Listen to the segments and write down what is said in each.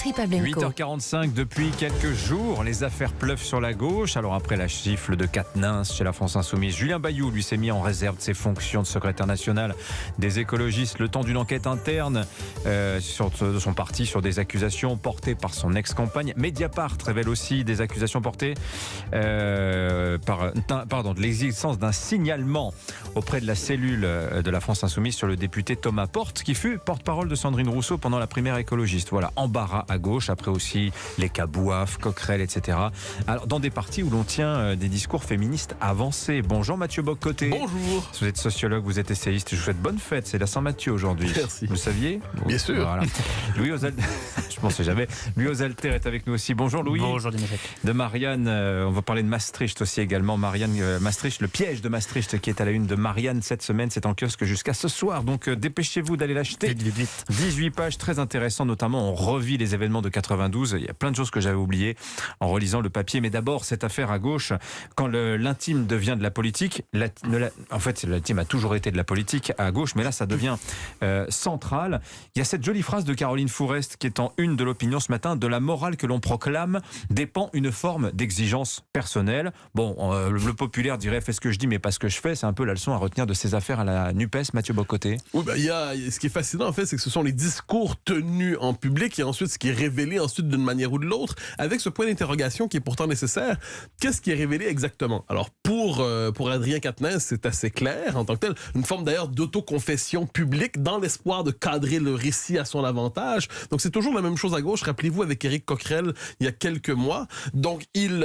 Dimitri Pavlenko. 8h45, depuis quelques jours, les affaires pleuvent sur la gauche. Alors après la gifle de Quatennens chez la France Insoumise, Julien Bayou lui s'est mis en réserve de ses fonctions de secrétaire national des écologistes le temps d'une enquête interne de son parti sur des accusations portées par son ex-compagne. Mediapart révèle aussi des accusations portées de l'existence d'un signalement auprès de la cellule de la France Insoumise sur le député Thomas Porte, qui fut porte-parole de Sandrine Rousseau pendant la primaire écologiste. Voilà, embarras à gauche, après aussi les cas Bouaf, Coquerel, etc. Alors, dans des partis où l'on tient des discours féministes avancés. Bonjour Mathieu Bock-Côté. Bonjour. Vous êtes sociologue, vous êtes essayiste. Je vous souhaite bonne fête, c'est la Saint-Mathieu aujourd'hui. Merci. Vous le saviez ? Bien sûr. Voilà. Louis Osalter, je pensais jamais. Louis Osalter est avec nous aussi. Bonjour Louis. Bonjour Dimitri. De Marianne, on va parler de Maastricht aussi également. Marianne Maastricht, le piège de Maastricht qui est à la une de Marianne cette semaine. C'est en kiosque jusqu'à ce soir. Donc dépêchez-vous d'aller l'acheter. Vite. 18 pages très intéressantes, notamment on revit les événements de 92. Il y a plein de choses que j'avais oubliées en relisant le papier. Mais d'abord, cette affaire à gauche, quand l'intime devient de la politique, en fait l'intime a toujours été de la politique à gauche, mais là ça devient central. Il y a cette jolie phrase de Caroline Fourest qui est en une de l'opinion ce matin: de la morale que l'on proclame dépend une forme d'exigence personnelle. Bon, le populaire dirait fais ce que je dis mais pas ce que je fais. C'est un peu la leçon à retenir de ces affaires à la NUPES. Mathieu Bock-Côté. Oui, ce qui est fascinant en fait, c'est que ce sont les discours tenus en public et ensuite ce qui est révélé ensuite d'une manière ou de l'autre, avec ce point d'interrogation qui est pourtant nécessaire. Qu'est-ce qui est révélé exactement? Alors pour Adrien Quatennens, c'est assez clair en tant que tel, une forme d'ailleurs d'autoconfession publique dans l'espoir de cadrer le récit à son avantage. Donc c'est toujours la même chose à gauche. Rappelez-vous avec Éric Coquerel il y a quelques mois. Donc il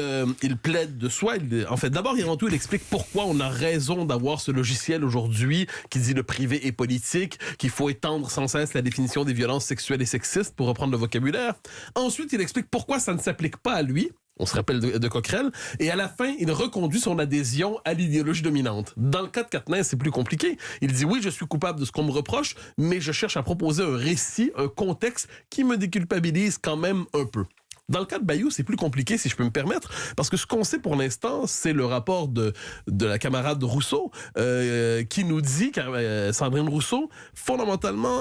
plaide de soi. En fait, d'abord et avant tout, il explique pourquoi on a raison d'avoir ce logiciel aujourd'hui qui dit le privé est politique, qu'il faut étendre sans cesse la définition des violences sexuelles et sexistes, pour reprendre le vocabulaire. Ensuite, il explique pourquoi ça ne s'applique pas à lui. On se rappelle de Coquerel. Et à la fin, il reconduit son adhésion à l'idéologie dominante. Dans le cas de Quatennens, c'est plus compliqué. Il dit oui, je suis coupable de ce qu'on me reproche, mais je cherche à proposer un récit, un contexte qui me déculpabilise quand même un peu. Dans le cas de Bayou, c'est plus compliqué, si je peux me permettre, parce que ce qu'on sait pour l'instant, c'est le rapport de la camarade Rousseau, qui nous dit, Sandrine Rousseau, fondamentalement,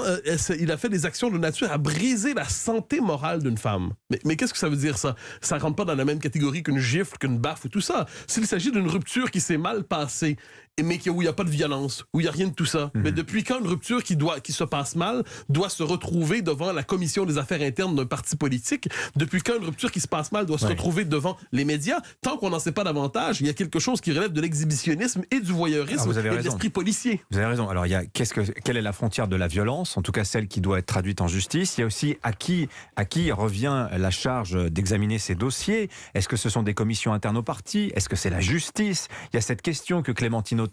il a fait des actions de nature à briser la santé morale d'une femme. Mais qu'est-ce que ça veut dire, ça? Ça rentre pas dans la même catégorie qu'une gifle, qu'une baffe ou tout ça. S'il s'agit d'une rupture qui s'est mal passée, mais où il n'y a pas de violence, où il n'y a rien de tout ça. Mais depuis quand une rupture qui se passe mal doit se retrouver devant la commission des affaires internes d'un parti politique? Depuis quand une rupture qui se passe mal doit se retrouver devant les médias? Tant qu'on n'en sait pas davantage, il y a quelque chose qui relève de l'exhibitionnisme et du voyeurisme et de l'esprit policier. Vous avez raison. Alors, il y a quelle est la frontière de la violence, en tout cas celle qui doit être traduite en justice. Il y a aussi à qui revient la charge d'examiner ces dossiers. Est-ce que ce sont des commissions internes au parti? Est-ce que c'est la justice? Il y a cette question que Clémentine Autain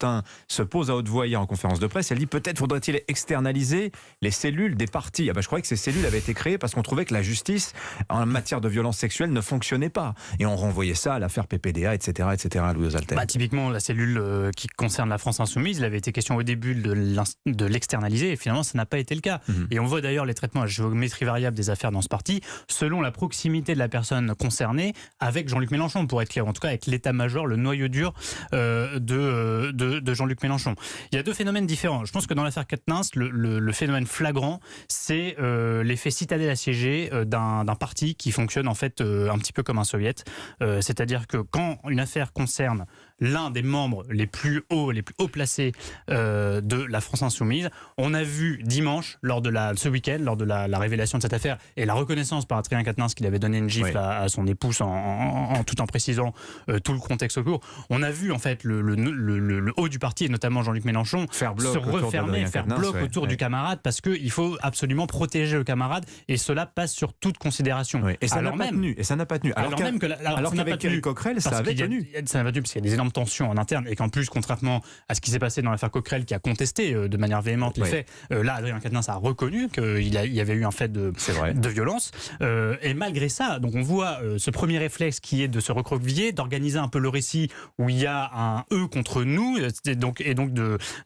se pose à haute voix hier en conférence de presse. Elle dit peut-être faudrait-il externaliser les cellules des partis. Je croyais que ces cellules avaient été créées parce qu'on trouvait que la justice en matière de violence sexuelle ne fonctionnait pas. Et on renvoyait ça à l'affaire PPDA, etc., Louis Osalter. Typiquement, la cellule qui concerne la France Insoumise, il avait été question au début de l'externaliser et finalement, ça n'a pas été le cas. Et on voit d'ailleurs les traitements à géométrie variable des affaires dans ce parti selon la proximité de la personne concernée avec Jean-Luc Mélenchon, pour être clair, en tout cas avec l'état-major, le noyau dur de Jean-Luc Mélenchon. Il y a deux phénomènes différents. Je pense que dans l'affaire Quatennens, le phénomène flagrant, c'est l'effet citadelle assiégée d'un parti qui fonctionne en fait un petit peu comme un soviet. C'est-à-dire que quand une affaire concerne l'un des membres les plus hauts placés de la France Insoumise, on a vu dimanche, ce week-end, lors de la révélation de cette affaire et la reconnaissance par Adrien Quatennens qu'il avait donné une gifle à son épouse tout en précisant tout le contexte autour, on a vu en fait le haut du parti et notamment Jean-Luc Mélenchon se refermer, faire bloc autour du camarade parce qu'il faut absolument protéger le camarade et cela passe sur toute considération. Et ça n'a pas tenu. Alors qu'avec Éric Coquerel, ça avait tenu. Ça n'a pas tenu parce qu'il y a des énormes tensions en interne et qu'en plus, contrairement à ce qui s'est passé dans l'affaire Coquerel qui a contesté de manière véhémente les faits, là Adrien Quatennens a reconnu qu'il y avait eu un fait de violence. Et malgré ça, donc on voit ce premier réflexe qui est de se recroqueviller, d'organiser un peu le récit où il y a un eux contre nous, nous, et donc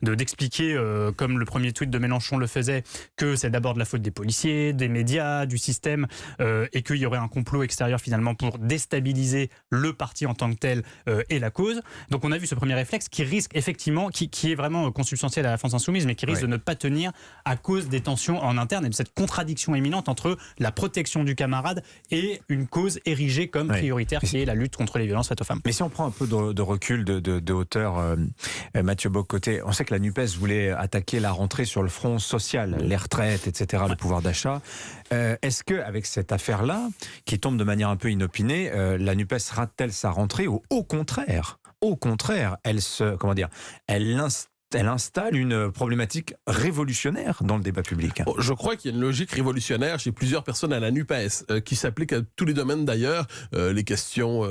d'expliquer, comme le premier tweet de Mélenchon le faisait, que c'est d'abord de la faute des policiers, des médias, du système, et qu'il y aurait un complot extérieur finalement pour déstabiliser le parti en tant que tel et la cause. Donc on a vu ce premier réflexe qui risque effectivement, qui est vraiment consubstantiel à la France Insoumise, mais qui risque de ne pas tenir à cause des tensions en interne et de cette contradiction éminente entre la protection du camarade et une cause érigée comme prioritaire, qui est la lutte contre les violences faites aux femmes. Mais si on prend un peu de recul, de hauteur, Mathieu Bock-Côté, on sait que la NUPES voulait attaquer la rentrée sur le front social, les retraites, etc., le pouvoir d'achat. Est-ce qu'avec cette affaire-là, qui tombe de manière un peu inopinée, la NUPES rate-t-elle sa rentrée ou au contraire, elle installe une problématique révolutionnaire dans le débat public? Je crois qu'il y a une logique révolutionnaire chez plusieurs personnes à la NUPES, qui s'applique à tous les domaines d'ailleurs, les questions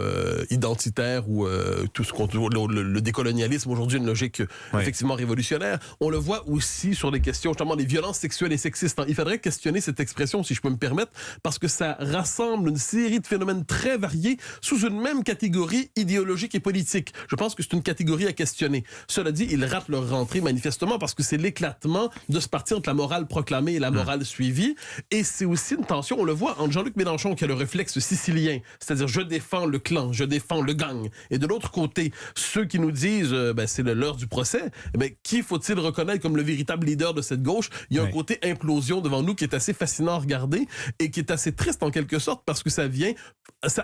identitaires ou tout ce qu'on le décolonialisme aujourd'hui, une logique effectivement révolutionnaire. On le voit aussi sur les questions justement des violences sexuelles et sexistes. Il faudrait questionner cette expression, si je peux me permettre, parce que ça rassemble une série de phénomènes très variés sous une même catégorie idéologique et politique. Je pense que c'est une catégorie à questionner. Cela dit, ils ratent leur rentrée manifestement parce que c'est l'éclatement de se partir entre la morale proclamée et la morale suivie. Et c'est aussi une tension, on le voit, entre Jean-Luc Mélenchon qui a le réflexe sicilien, c'est-à-dire je défends le clan, je défends le gang. Et de l'autre côté, ceux qui nous disent c'est l'heure du procès, qui faut-il reconnaître comme le véritable leader de cette gauche? Il y a un côté implosion devant nous qui est assez fascinant à regarder et qui est assez triste en quelque sorte parce que ça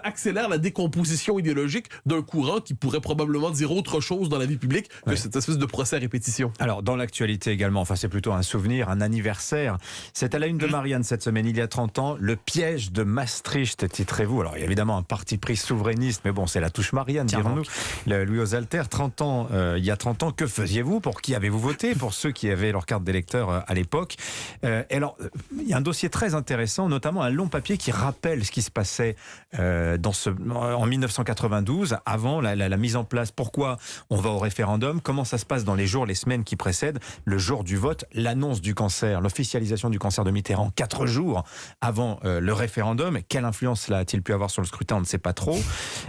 accélère la décomposition idéologique d'un courant qui pourrait probablement dire autre chose dans la vie publique que cette espèce de procès à répétition. Alors, dans l'actualité également, enfin c'est plutôt un souvenir, un anniversaire. C'est à la une de Marianne cette semaine, il y a 30 ans, le piège de Maastricht, titrez-vous. Alors, il y a évidemment un parti pris souverainiste, mais bon, c'est la touche Marianne, dirons-nous. Louis aux Alters, 30 ans, il y a 30 ans, que faisiez-vous? Pour qui avez-vous voté? Pour ceux qui avaient leur carte d'électeur à l'époque. Et alors, il y a un dossier très intéressant, notamment un long papier qui rappelle ce qui se passait en 1992, avant la mise en place. Pourquoi on va au référendum? Comment ça se passe dans les jours, les semaines qui précèdent le jour du vote, l'annonce du cancer, l'officialisation du cancer de Mitterrand, 4 jours avant le référendum. Quelle influence cela a-t-il pu avoir sur le scrutin? On ne sait pas trop.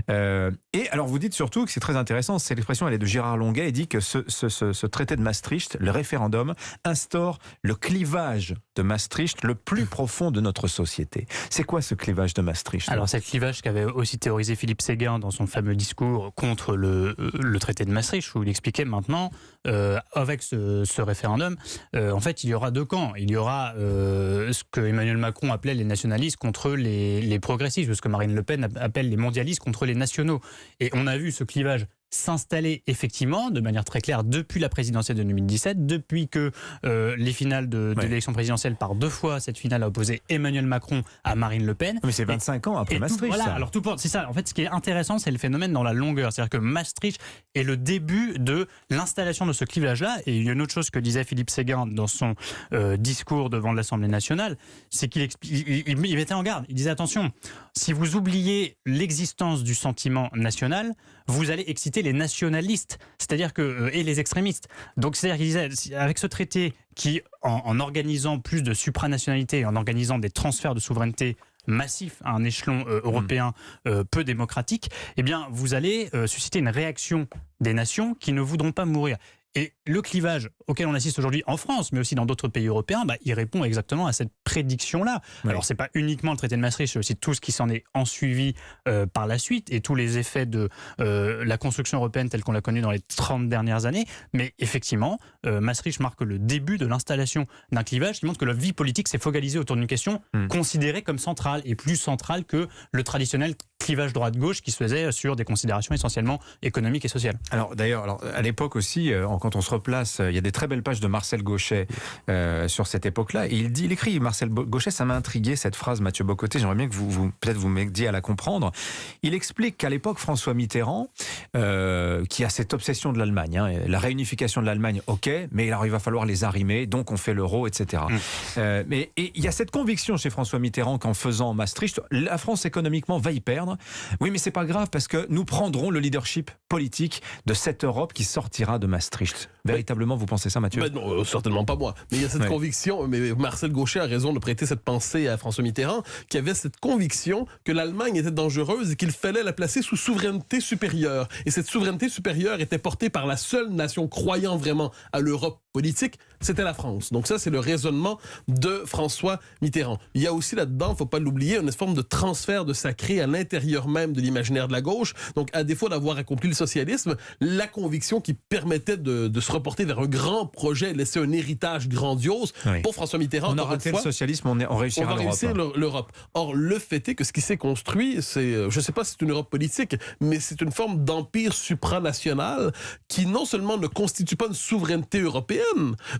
Et alors vous dites surtout que c'est très intéressant, c'est l'expression, elle est de Gérard Longuet, il dit que ce traité de Maastricht, le référendum, instaure le clivage de Maastricht le plus profond de notre société. C'est quoi ce clivage de Maastricht? Alors c'est le clivage qu'avait aussi théorisé Philippe Séguin dans son fameux discours contre le traité de Maastricht, où il expliquait maintenant, avec ce référendum, en fait il y aura deux camps. Il y aura ce que Emmanuel Macron appelait les nationalistes contre les progressistes, ce que Marine Le Pen appelle les mondialistes contre les nationaux. Et on a vu ce clivage s'installer effectivement de manière très claire depuis la présidentielle de 2017, depuis que les finales de l'élection présidentielle par 2 fois, cette finale a opposé Emmanuel Macron à Marine Le Pen. Mais c'est 25 ans après Maastricht. Voilà, alors c'est ça. En fait, ce qui est intéressant, c'est le phénomène dans la longueur. C'est-à-dire que Maastricht est le début de l'installation de ce clivage-là. Et il y a une autre chose que disait Philippe Séguin dans son discours devant l'Assemblée nationale, c'est qu'il mettait en garde. Il disait attention, si vous oubliez l'existence du sentiment national, vous allez exciter les nationalistes, c'est-à-dire et les extrémistes. Donc c'est-à-dire qu'il disait, avec ce traité qui, en organisant plus de supranationalité, en organisant des transferts de souveraineté massifs à un échelon européen peu démocratique, eh bien vous allez susciter une réaction des nations qui ne voudront pas mourir. Et le clivage auquel on assiste aujourd'hui en France, mais aussi dans d'autres pays européens, il répond exactement à cette prédiction-là. Oui. Alors, ce n'est pas uniquement le traité de Maastricht, c'est aussi tout ce qui s'en est ensuivi par la suite et tous les effets de la construction européenne telle qu'on l'a connue dans les 30 dernières années. Mais effectivement, Maastricht marque le début de l'installation d'un clivage qui montre que la vie politique s'est focalisée autour d'une question considérée comme centrale et plus centrale que le traditionnel clivage droite-gauche qui se faisait sur des considérations essentiellement économiques et sociales. Alors d'ailleurs, à l'époque aussi, quand on se replace, il y a des très belles pages de Marcel Gauchet sur cette époque-là. Et il écrit, Marcel Gauchet, ça m'a intrigué cette phrase, Mathieu Bock-Côté, j'aimerais bien que peut-être vous m'aidiez à la comprendre. Il explique qu'à l'époque, François Mitterrand, qui a cette obsession de l'Allemagne, la réunification de l'Allemagne, ok, mais alors il va falloir les arrimer, donc on fait l'euro, etc. Mais il y a cette conviction chez François Mitterrand qu'en faisant Maastricht, la France économiquement va y perdre. Oui, mais c'est pas grave parce que nous prendrons le leadership politique de cette Europe qui sortira de Maastricht. Véritablement, vous pensez ça, Mathieu? Ben non, certainement pas moi. Mais il y a cette conviction, mais Marcel Gauchet a raison de prêter cette pensée à François Mitterrand, qui avait cette conviction que l'Allemagne était dangereuse et qu'il fallait la placer sous souveraineté supérieure. Et cette souveraineté supérieure était portée par la seule nation croyant vraiment à l'Europe politique, c'était la France. Donc ça, c'est le raisonnement de François Mitterrand. Il y a aussi là-dedans, il ne faut pas l'oublier, une forme de transfert de sacré à l'intérieur même de l'imaginaire de la gauche. Donc à défaut d'avoir accompli le socialisme, la conviction qui permettait de se reporter vers un grand projet, laisser un héritage grandiose, pour François Mitterrand. On a raté le socialisme, on réussira va réussir l'Europe. Or, le fait est que ce qui s'est construit, c'est, je ne sais pas si c'est une Europe politique, mais c'est une forme d'empire supranational qui non seulement ne constitue pas une souveraineté européenne,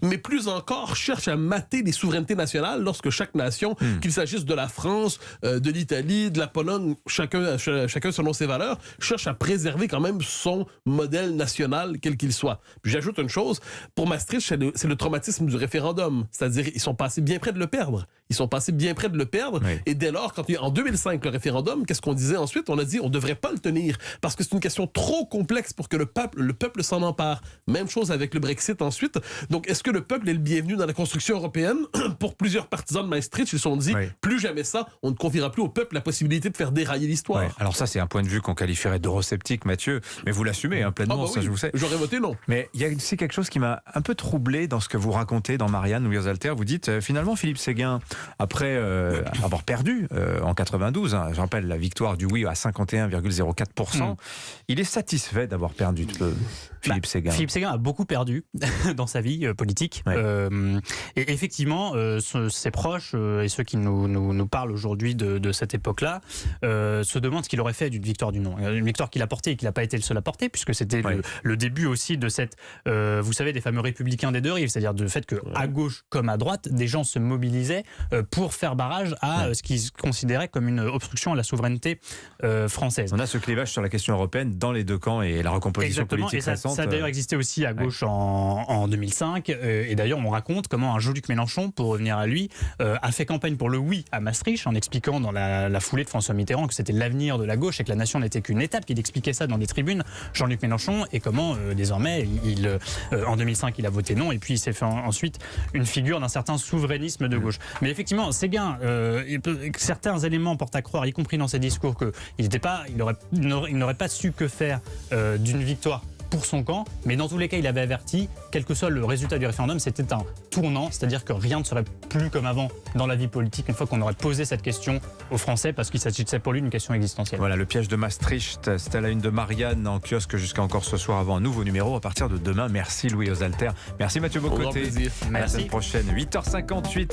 mais plus encore cherche à mater les souverainetés nationales lorsque chaque nation, qu'il s'agisse de la France, de l'Italie, de la Pologne, chacun selon ses valeurs, cherche à préserver quand même son modèle national, quel qu'il soit. Puis j'ajoute une chose, pour Maastricht, c'est le traumatisme du référendum, c'est-à-dire ils sont passés bien près de le perdre. Et dès lors, quand il y a en 2005 le référendum, qu'est-ce qu'on disait ensuite? On a dit on ne devrait pas le tenir parce que c'est une question trop complexe pour que le peuple s'en empare. Même chose avec le Brexit ensuite. Donc, est-ce que le peuple est le bienvenu dans la construction européenne? Pour plusieurs partisans de Maastricht, ils se sont dit, plus jamais ça, on ne confiera plus au peuple la possibilité de faire dérailler l'histoire. Alors ça, c'est un point de vue qu'on qualifierait d'eurosceptique, Mathieu, mais vous l'assumez pleinement, ça je vous sais. J'aurais voté non. Mais il y a aussi quelque chose qui m'a un peu troublé dans ce que vous racontez dans Marianne, Louis Alter. Vous dites, finalement, Philippe Séguin, après avoir perdu en 92, je rappelle la victoire du oui à 51,04%, il est satisfait d'avoir perdu Philippe Séguin. Philippe Séguin a beaucoup perdu dans sa vie politique. Et effectivement, ses proches et ceux qui nous parlent aujourd'hui de cette époque-là se demandent ce qu'il aurait fait d'une victoire du non. Une victoire qu'il a portée et qu'il n'a pas été le seul à porter, puisque c'était le début aussi de cette, vous savez, des fameux républicains des deux rives, c'est-à-dire du fait qu'à gauche comme à droite, des gens se mobilisaient pour faire barrage à ce qu'ils considéraient comme une obstruction à la souveraineté française. On a ce clivage sur la question européenne dans les deux camps et la recomposition politique récente. Ça a d'ailleurs existé aussi à gauche en 2005. Et d'ailleurs, on raconte comment un Jean-Luc Mélenchon, pour revenir à lui, a fait campagne pour le oui à Maastricht en expliquant dans la foulée de François Mitterrand que c'était l'avenir de la gauche et que la nation n'était qu'une étape. Il expliquait ça dans des tribunes, Jean-Luc Mélenchon, et comment désormais, en 2005, il a voté non. Et puis, il s'est fait ensuite une figure d'un certain souverainisme de gauche. Mais effectivement, Séguin, certains éléments portent à croire, y compris dans ses discours, qu'il n'aurait pas su que faire d'une victoire pour son camp, mais dans tous les cas, il avait averti, quel que soit le résultat du référendum, c'était un tournant, c'est-à-dire que rien ne serait plus comme avant dans la vie politique une fois qu'on aurait posé cette question aux Français, parce qu'il s'agissait pour lui d'une question existentielle. Voilà, le piège de Maastricht, c'était à la une de Marianne en kiosque jusqu'à encore ce soir avant un nouveau numéro à partir de demain. Merci Louis Alter, merci Mathieu Bocoté. Au grand plaisir. À la semaine prochaine, 8h58.